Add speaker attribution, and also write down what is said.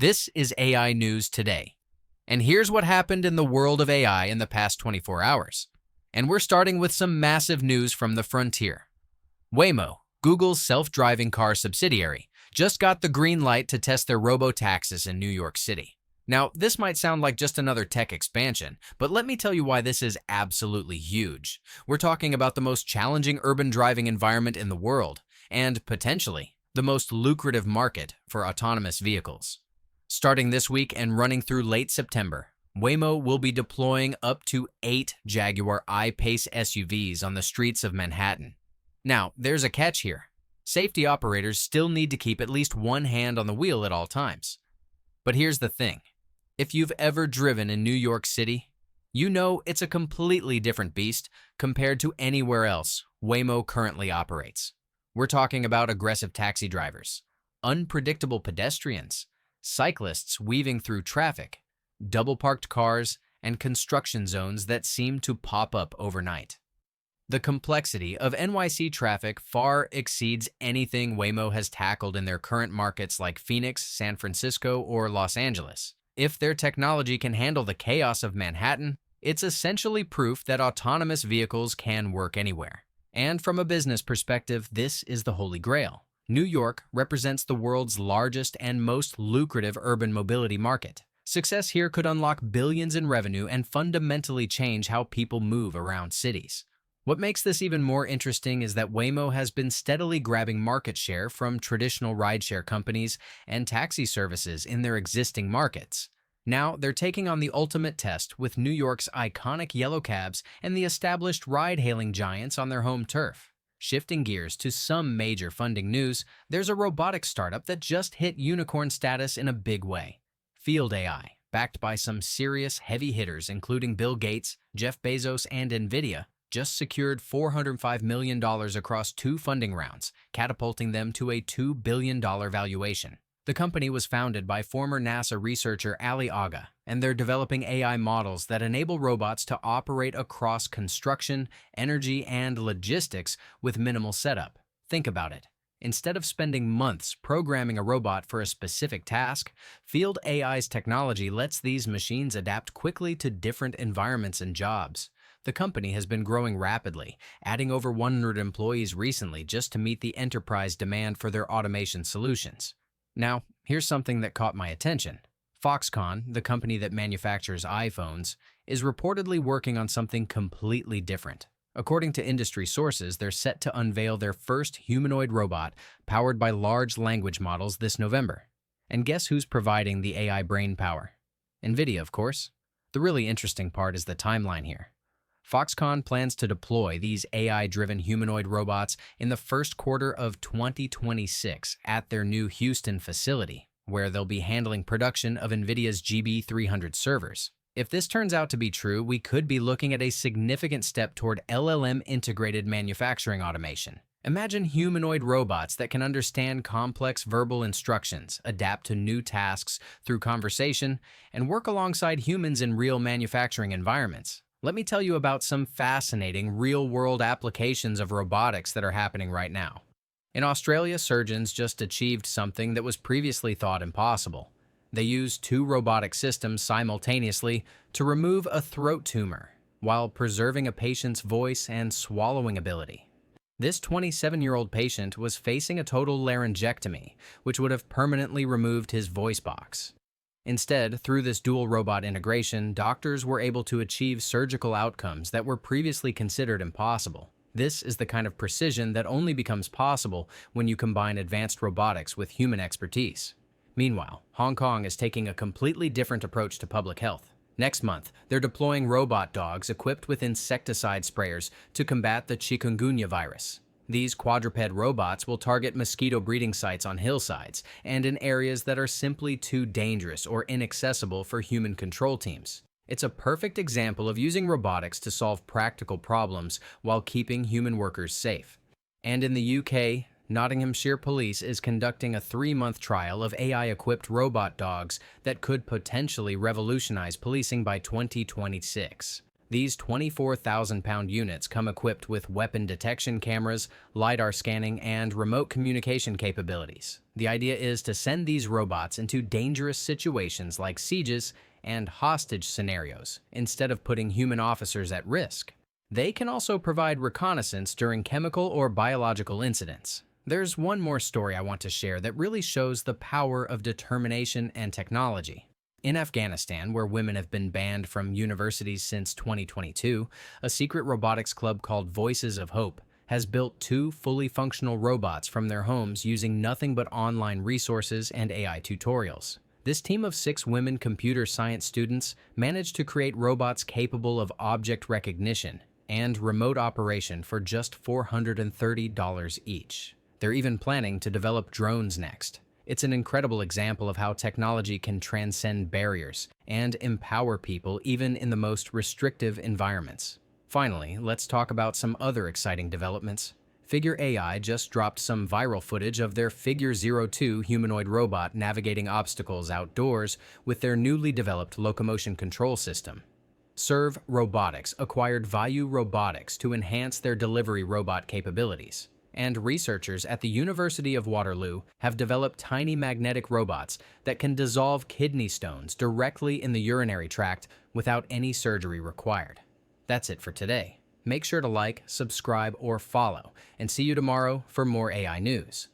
Speaker 1: This is AI News Today. And here's what happened in the world of AI in the past 24 hours. And we're starting with some massive news from the frontier. Waymo, Google's self-driving car subsidiary, just got the green light to test their Robotaxis in New York City. Now, this might sound like just another tech expansion, but let me tell you why this is absolutely huge. We're talking about the most challenging urban driving environment in the world, and potentially the most lucrative market for autonomous vehicles. Starting this week and running through late September, Waymo will be deploying up to 8 Jaguar I-Pace SUVs on the streets of Manhattan. Now, there's a catch here. Safety operators still need to keep at least one hand on the wheel at all times. But here's the thing. If you've ever driven in New York City, you know it's a completely different beast compared to anywhere else Waymo currently operates. We're talking about aggressive taxi drivers, unpredictable pedestrians, cyclists weaving through traffic, double-parked cars, and construction zones that seem to pop up overnight. The complexity of NYC traffic far exceeds anything Waymo has tackled in their current markets like Phoenix, San Francisco, or Los Angeles. If their technology can handle the chaos of Manhattan, it's essentially proof that autonomous vehicles can work anywhere. And from a business perspective, this is the holy grail. New York represents the world's largest and most lucrative urban mobility market. Success here could unlock billions in revenue and fundamentally change how people move around cities. What makes this even more interesting is that Waymo has been steadily grabbing market share from traditional rideshare companies and taxi services in their existing markets. Now, they're taking on the ultimate test with New York's iconic yellow cabs and the established ride-hailing giants on their home turf. Shifting gears to some major funding news, there's a robotics startup that just hit unicorn status in a big way. Field AI, backed by some serious heavy hitters including Bill Gates, Jeff Bezos, and Nvidia, just secured $405 million across 2 funding rounds, catapulting them to a $2 billion valuation. The company was founded by former NASA researcher Ali Agha, and they're developing AI models that enable robots to operate across construction, energy, and logistics with minimal setup. Think about it. Instead of spending months programming a robot for a specific task, Field AI's technology lets these machines adapt quickly to different environments and jobs. The company has been growing rapidly, adding over 100 employees recently just to meet the enterprise demand for their automation solutions. Now, here's something that caught my attention. Foxconn, the company that manufactures iPhones, is reportedly working on something completely different. According to industry sources, they're set to unveil their first humanoid robot powered by large language models this November. And guess who's providing the AI brain power? Nvidia, of course. The really interesting part is the timeline here. Foxconn plans to deploy these AI-driven humanoid robots in the first quarter of 2026 at their new Houston facility, where they'll be handling production of Nvidia's GB300 servers. If this turns out to be true, we could be looking at a significant step toward LLM-integrated manufacturing automation. Imagine humanoid robots that can understand complex verbal instructions, adapt to new tasks through conversation, and work alongside humans in real manufacturing environments. Let me tell you about some fascinating real-world applications of robotics that are happening right now. In Australia, surgeons just achieved something that was previously thought impossible. They used 2 robotic systems simultaneously to remove a throat tumor while preserving a patient's voice and swallowing ability. This 27-year-old patient was facing a total laryngectomy, which would have permanently removed his voice box. Instead, through this dual robot integration, doctors were able to achieve surgical outcomes that were previously considered impossible. This is the kind of precision that only becomes possible when you combine advanced robotics with human expertise. Meanwhile, Hong Kong is taking a completely different approach to public health. Next month, they're deploying robot dogs equipped with insecticide sprayers to combat the chikungunya virus. These quadruped robots will target mosquito breeding sites on hillsides and in areas that are simply too dangerous or inaccessible for human control teams. It's a perfect example of using robotics to solve practical problems while keeping human workers safe. And in the UK, Nottinghamshire Police is conducting a 3-month trial of AI-equipped robot dogs that could potentially revolutionize policing by 2026. These 24,000-pound units come equipped with weapon detection cameras, LiDAR scanning, and remote communication capabilities. The idea is to send these robots into dangerous situations like sieges and hostage scenarios, instead of putting human officers at risk. They can also provide reconnaissance during chemical or biological incidents. There's one more story I want to share that really shows the power of determination and technology. In Afghanistan, where women have been banned from universities since 2022, a secret robotics club called Voices of Hope has built 2 fully functional robots from their homes using nothing but online resources and AI tutorials. This team of 6 women computer science students managed to create robots capable of object recognition and remote operation for just $430 each. They're even planning to develop drones next. It's an incredible example of how technology can transcend barriers and empower people even in the most restrictive environments. Finally, let's talk about some other exciting developments. Figure AI just dropped some viral footage of their Figure 02 humanoid robot navigating obstacles outdoors with their newly developed locomotion control system. Serve Robotics acquired Vayu Robotics to enhance their delivery robot capabilities. And researchers at the University of Waterloo have developed tiny magnetic robots that can dissolve kidney stones directly in the urinary tract without any surgery required. That's it for today. Make sure to like, subscribe, or follow, and see you tomorrow for more AI news.